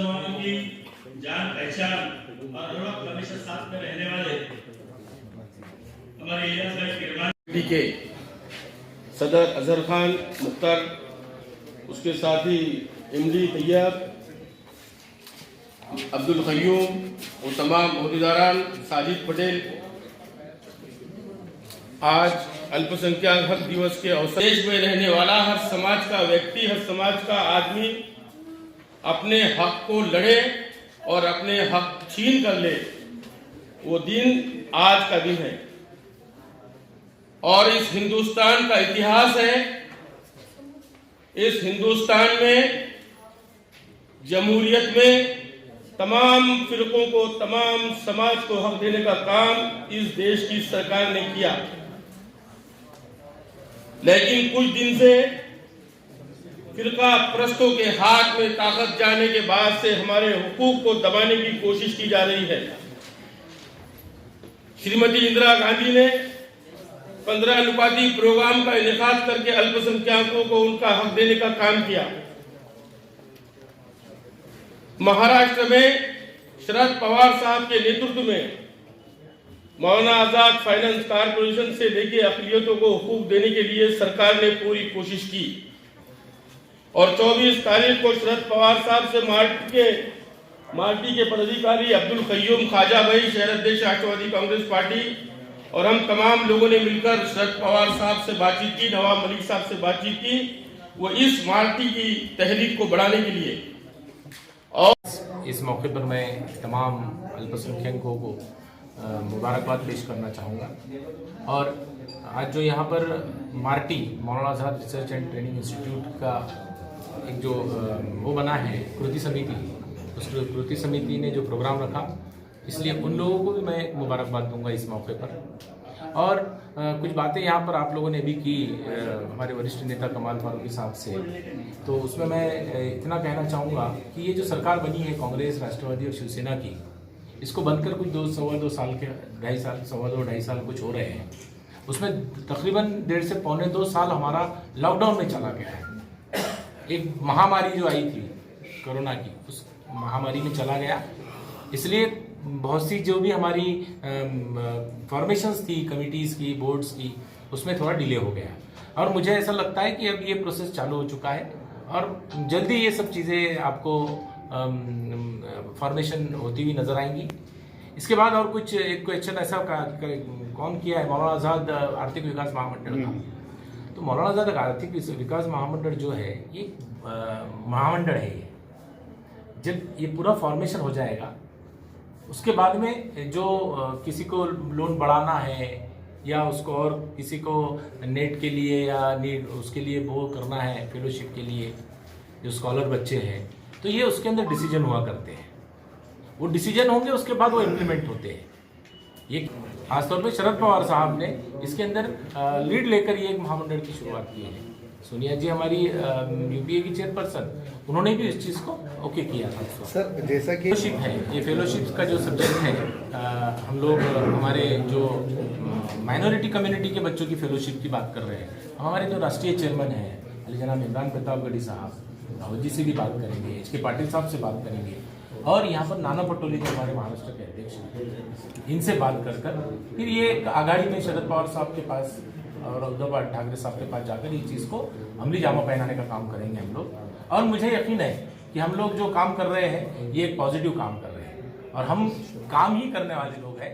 नौजवानों की जान पहचान और हर वक्त हमेशा साथ में रहने वाले हमारे इलियास भाई किरमानी के सदर अजहर खान मुख्तार, उसके साथ ही एमडी तैयब, अब्दुल कयूम और तमाम अहदेदारान, साजिद पटेल, आज अल्पसंख्यक हक दिवस के अवसर देश में रहने वाला हर समाज का व्यक्ति, हर समाज का आदमी अपने हक को लड़े और अपने हक छीन कर ले, वो दिन आज का दिन है। और इस हिंदुस्तान का इतिहास है, इस हिंदुस्तान में जमहूरियत में तमाम फिरकों को, तमाम समाज को हक देने का काम इस देश की सरकार ने किया। लेकिन कुछ दिन से फिरका परस्तों के हाथ में ताकत जाने के बाद से हमारे हुकूक को दबाने की कोशिश की जा रही है। श्रीमती इंदिरा गांधी ने 15 अनुपाती प्रोग्राम का इनेकाद करके अल्पसंख्यकों को उनका हक देने का काम किया। महाराष्ट्र में शरद पवार साहब के नेतृत्व में मौलाना आजाद फाइनेंस कारपोरेशन से लेकर अक़लियतों को हुकूक देने के लिए सरकार ने पूरी कोशिश की और 24 तारीख को शरद पवार साहब से मार्टी के पदाधिकारी अब्दुल कयूम ख्वाजा भाई, शहर अध्यक्ष राष्ट्रवादी कांग्रेस पार्टी और हम तमाम लोगों ने मिलकर शरद पवार साहब से बातचीत की, नवाब मलिक साहब से बातचीत की, वो इस मार्टी की तहरीक को बढ़ाने के लिए। और इस मौके पर मैं तमाम अल्पसंख्यकों को मुबारकबाद पेश करना चाहूँगा। और आज जो यहाँ पर Marty Maulana Azad research and training institute का एक जो वो बना है कृति समिति, उस कृति समिति ने जो प्रोग्राम रखा, इसलिए उन लोगों को भी मैं मुबारकबाद दूंगा इस मौके पर। और कुछ बातें यहाँ पर आप लोगों ने भी की हमारे वरिष्ठ नेता कमाल फारूकी साहब से, तो उसमें मैं इतना कहना चाहूँगा कि ये जो सरकार बनी है कांग्रेस, राष्ट्रवादी और शिवसेना की, इसको बनकर कुछ सवा दो साल ढाई साल कुछ हो रहे हैं। उसमें तकरीबन 1.5 से पौने 2 साल हमारा लॉकडाउन में चला गया है। एक महामारी जो आई थी कोरोना की, उस महामारी में चला गया, इसलिए बहुत सी जो भी हमारी फॉर्मेशंस थी कमिटीज़ की, बोर्ड्स की, उसमें थोड़ा डिले हो गया। और मुझे ऐसा लगता है कि अब ये प्रोसेस चालू हो चुका है और जल्दी ये सब चीज़ें आपको फॉर्मेशन होती हुई नज़र आएंगी। इसके बाद और कुछ एक क्वेश्चन ऐसा कौन किया है, मौलाना आज़ाद आर्थिक विकास महामंडल का। तो मौलाना आज़ाद आर्थिक विकास महामंडल जो है, ये महामंडल है। जब ये पूरा फॉर्मेशन हो जाएगा, उसके बाद में जो किसी को लोन बढ़ाना है या उसको और किसी को नेट के लिए या नीट उसके लिए वो करना है, फेलोशिप के लिए जो स्कॉलर बच्चे हैं, तो ये उसके अंदर डिसीजन हुआ करते हैं। वो डिसीजन होंगे, उसके बाद वो इम्प्लीमेंट होते हैं। ये खासतौर पे शरद पवार साहब ने इसके अंदर लीड लेकर ये एक महामंडल की शुरुआत की है। सोनिया जी हमारी यूपीए की चेयरपर्सन, उन्होंने भी इस चीज़ को ओके किया था। सर, जैसा कि फेलोशिप है, ये फेलोशिप का जो सब्जेक्ट है, हम लोग हमारे जो माइनॉरिटी कम्युनिटी के बच्चों की फेलोशिप की बात कर रहे हैं। हमारे जो राष्ट्रीय चेयरमैन हैं अली जनाब इमरान प्रतापगढ़ी साहब, रावत जी से भी बात करेंगे, HK पाटिल साहब से बात करेंगे, और यहाँ पर नाना पटोले जो हमारे महाराष्ट्र के अध्यक्ष हैं, इनसे बात कर फिर ये आघाड़ी में शरद पवार साहब के पास और उद्धव ठाकरे साहब के पास जाकर इस चीज़ को अमली जामा पहनाने का काम करेंगे हम लोग। और मुझे यकीन है कि हम लोग जो काम कर रहे हैं, ये एक पॉजिटिव काम कर रहे हैं और हम काम ही करने वाले लोग हैं।